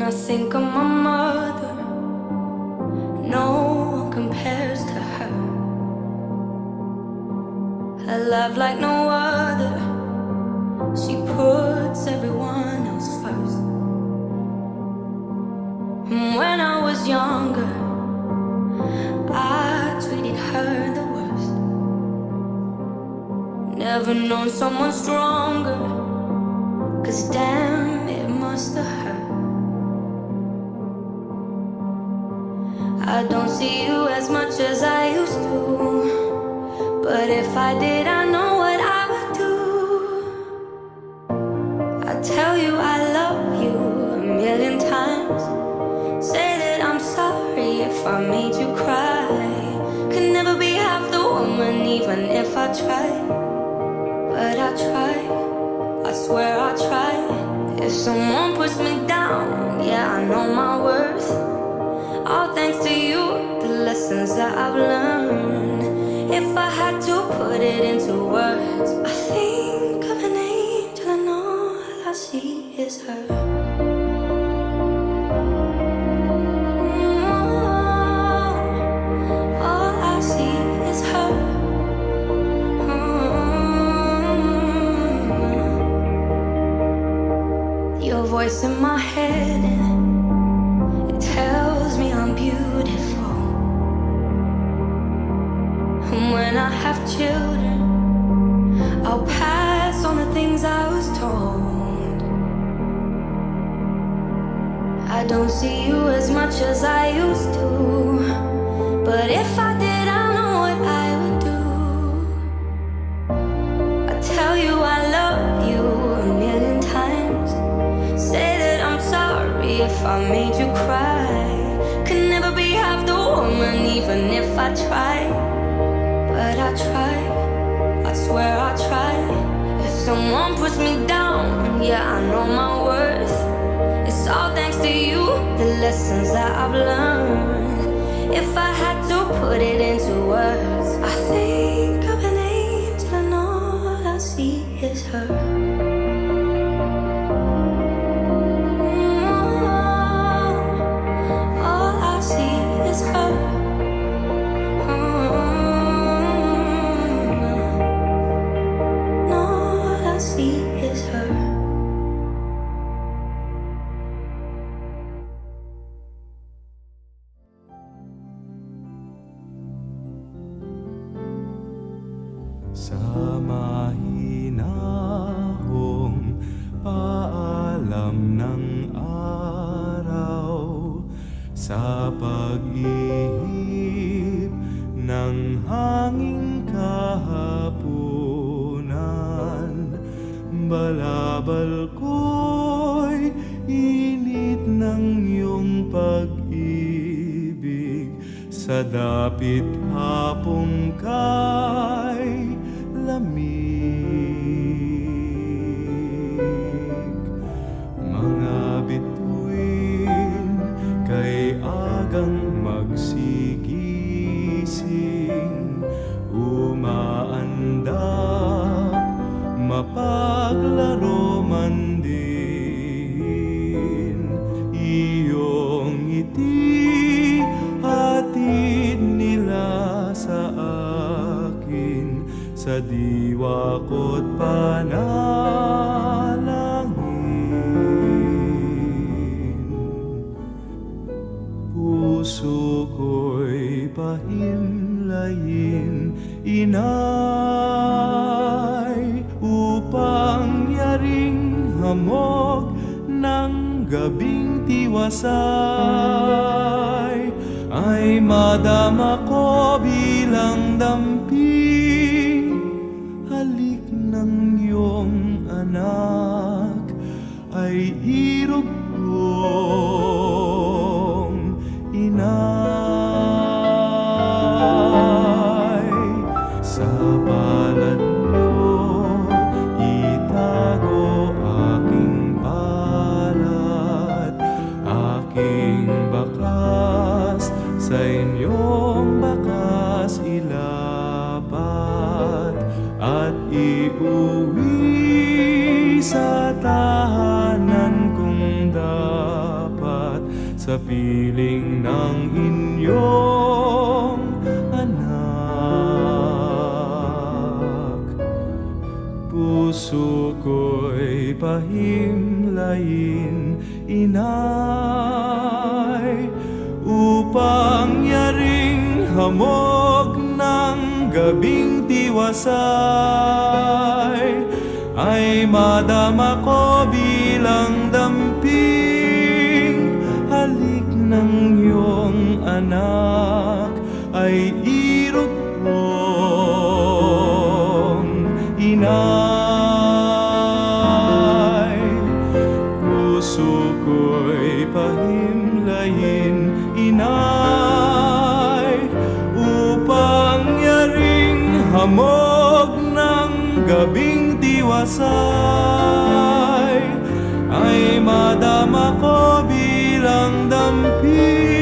I think of my mother, no one compares to her. Her love like no other, she puts everyone else first. And when I was younger, I treated her the worst. Never known someone stronger, 'cause damn, it must have hurt. I don't see you as much as I used to, but if I did, I know what I would do. I tell you I love you a million times, say that I'm sorry if I made you cry. Could never be half the woman even if I tried, but I try, I swear I try. If someone puts me down, yeah, I know my worth. All thanks to you, the lessons that I've learned. If I had to put it into words, I think of an angel and all I see is her. All I see is her. Your voice in my head, it tells me I'm beautiful. And when I have children, I'll pass on the things I was told. I don't see you as much as I used to, but if I did, I know what I would do. I tell you I love you a million times, say that I'm sorry if I made you cry. Could never be half the woman even if I tried, but I try, I swear I try. If someone puts me down, yeah, I know my worth. It's all thanks to you, the lessons that I've learned. If I had to put it into words, I think of an angel and all I see is her. All I see is her. All I see is her. Sa mahinahong paalam ng araw, sa pag-ihip ng hanging kahapunan, balabal ko'y init ng iyong pag-ibig, sa dapit hapong kay lamig. Mga bituin kay agang magsigising, umaandap, mapaglaro man din. Iyong ngiti hatid nila sa akin, sa diwa ko't panalangin. Puso ko'y pahimlayin, inay, upang yaring hamog ng gabing tiwasay, ay madama ko bilang damping halik ng iyong anak, ay irog kong inay. Sa palad niyo itago aking palad, aking bakas sa inyong bakas ilapat, at iuwi sa tahanan kung dapat. sa piling ng inyong anak. Puso ko'y pahimlayin, inay, upang yaring hamog ng gabing tiwasay ay madama ko bilang damping halik ng iyong anak ay irukong inay. Puso ko'y pahimlayin, inay, upang yaring hamog ng gabing tiwasay ay madama ko bilang damping